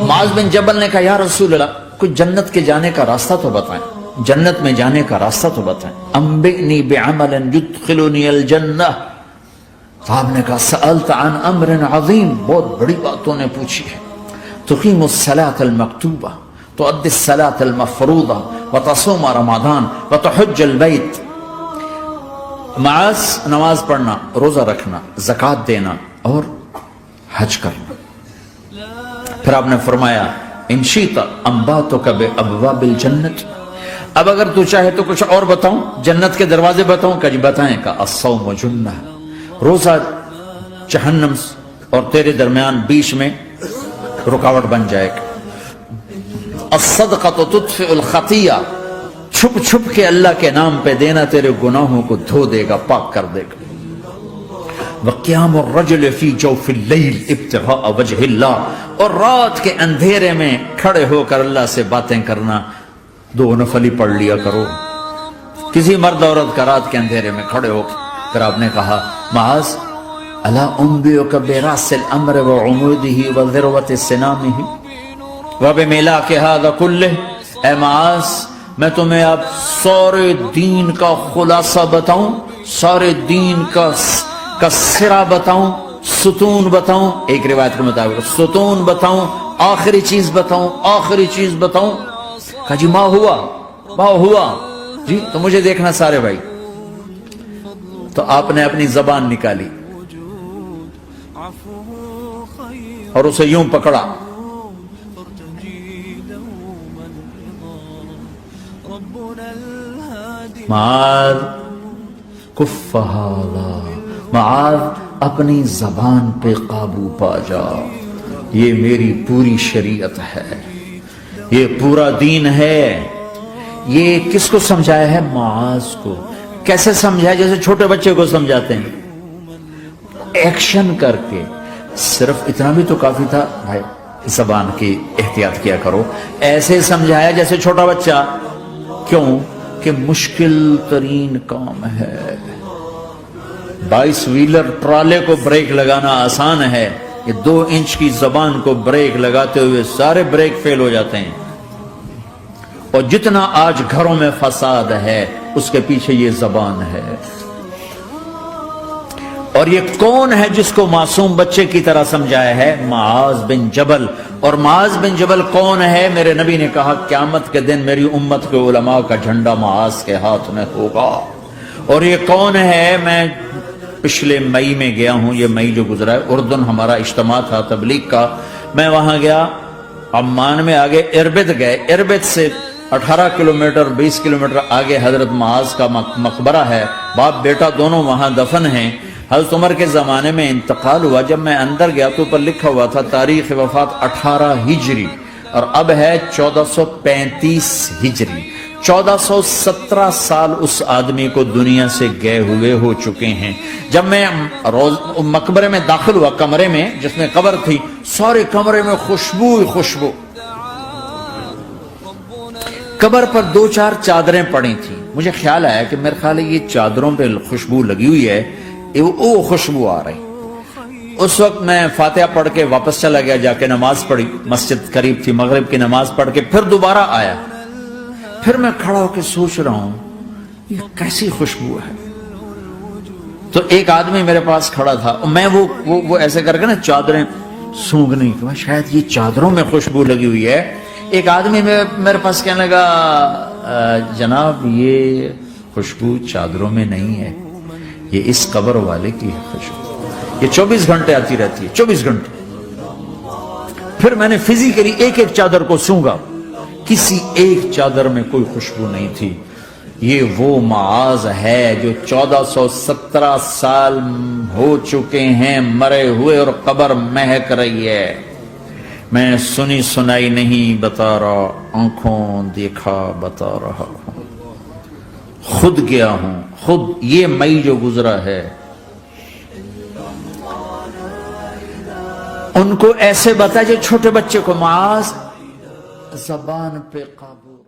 معاذ بن جبل نے کہا یا رسول اللہ کچھ جنت کے جانے کا راستہ تو بتائیں، جنت میں جانے کا راستہ تو بتائیں، انبئنی بعمل یدخلنی الجنہ۔ صاحب نے کہا سألت عن امر عظیم، بہت بڑی باتوں نے پوچھی ہے، تقیم الصلاة المکتوبہ، تؤدی الصلاة المفروضہ، وتصوم رمضان، وتحج البیت۔ معاذ نماز پڑھنا، روزہ رکھنا، زکوٰۃ دینا اور حج کرنا۔ پھر آپ نے فرمایا ان شئت انبأتک بابواب الجنۃ، اب اگر تو چاہے تو کچھ اور بتاؤں، جنت کے دروازے بتاؤں؟ کہ جی بتائیں۔ کہ الصوم جنہ، روزہ جہنم اور تیرے درمیان بیچ میں رکاوٹ بن جائے گا۔ الصدقۃ تطفئ الخطیہ، چھپ چھپ کے اللہ کے نام پہ دینا تیرے گناہوں کو دھو دے گا، پاک کر دے گا۔ وقیام الرجل فی جوف اللیل ابتغاء وجہ اللہ، اور رات کے اندھیرے میں کھڑے ہو کر اللہ سے باتیں کرنا، دو نفل ہی پڑھ لیا کرو۔ کسی مرد عورت کا رات کے اندھیرے میں کھڑے ہو۔ پھر آپ نے کہا معاذ الا انبئک براس الامر وعمودہ وذروۃ سنامہ وبملاک ھذا کلہ، اے معاذ میں تمہیں اب سارے دین کا خلاصہ بتاؤں، سارے دین کا سرا بتاؤں، ستون بتاؤں، ایک روایت کے مطابق ستون بتاؤں، آخری چیز بتاؤں، آخری چیز بتاؤں؟ کہا جی ما ہوا جی، تو مجھے دیکھنا سارے بھائی۔ تو آپ نے اپنی زبان نکالی اور اسے یوں پکڑا، معاذ کف ھذا، معاذ اپنی زبان پہ قابو پا جا، یہ میری پوری شریعت ہے، یہ پورا دین ہے۔ یہ کس کو سمجھایا ہے؟ معاذ کو۔ کیسے سمجھایا؟ جیسے چھوٹے بچے کو سمجھاتے ہیں، ایکشن کر کے۔ صرف اتنا بھی تو کافی تھا بھائی، زبان کی احتیاط کیا کرو۔ ایسے سمجھایا جیسے چھوٹا بچہ۔ کیوں؟ کہ مشکل ترین کام ہے۔ 22 ویلر ٹرالے کو بریک لگانا آسان ہے، یہ 2 انچ کی زبان کو بریک لگاتے ہوئے سارے بریک فیل ہو جاتے ہیں۔ اور جتنا آج گھروں میں فساد ہے اس کے پیچھے یہ زبان ہے۔ اور یہ کون ہے جس کو معصوم بچے کی طرح سمجھایا ہے؟ معاذ بن جبل۔ اور معاذ بن جبل کون ہے؟ میرے نبی نے کہا قیامت کے دن میری امت کے علماء کا جھنڈا معاذ کے ہاتھ میں ہوگا۔ اور یہ کون ہے؟ میں پچھلے مئی میں گیا ہوں، یہ مئی جو گزرا ہے، اردن ہمارا اجتماع تھا تبلیغ کا، میں وہاں گیا، عمان میں آگے اربد گئے، اربد سے 18 کلومیٹر 20 کلومیٹر آگے حضرت معاذ کا مقبرہ ہے، باپ بیٹا دونوں وہاں دفن ہیں۔ حضرت عمر کے زمانے میں انتقال ہوا، جب میں اندر گیا تو پر لکھا ہوا تھا تاریخ وفات 18 ہجری، اور اب ہے 1435 ہجری۔ 1417 سال اس آدمی کو دنیا سے گئے ہوئے ہو چکے ہیں۔ جب میں مقبرے میں داخل ہوا، کمرے میں جس میں قبر تھی، سارے کمرے میں خوشبو ہی خوشبو۔ قبر پر 2-4 چادریں پڑی تھیں، مجھے خیال آیا کہ میرے خیال ہے یہ چادروں پہ خوشبو لگی ہوئی ہے، وہ خوشبو آ رہی۔ اس وقت میں فاتحہ پڑھ کے واپس چلا گیا، جا کے نماز پڑھی، مسجد قریب تھی، مغرب کی نماز پڑھ کے پھر دوبارہ آیا۔ پھر میں کھڑا ہو کے سوچ رہا ہوں یہ کیسی خوشبو ہے۔ تو ایک آدمی میرے پاس کھڑا تھا، میں وہ ایسے کر کے نا چادریں سونگنے کی، شاید یہ چادروں میں خوشبو لگی ہوئی ہے۔ ایک آدمی میرے پاس کہنے لگا جناب یہ خوشبو چادروں میں نہیں ہے، یہ اس قبر والے کی ہے خوشبو، یہ 24 گھنٹے آتی رہتی ہے، 24 گھنٹے۔ پھر میں نے فزیکلی ایک ایک چادر کو سونگا، کسی ایک چادر میں کوئی خوشبو نہیں تھی۔ یہ وہ معاذ ہے جو 1417 سال ہو چکے ہیں مرے ہوئے اور قبر مہک رہی ہے۔ میں سنی سنائی نہیں بتا رہا، آنکھوں دیکھا بتا رہا ہوں، خود گیا ہوں، خود یہ مئی جو گزرا ہے ان کو ایسے بتا جو چھوٹے بچے کو معاذ زبان پہ قابو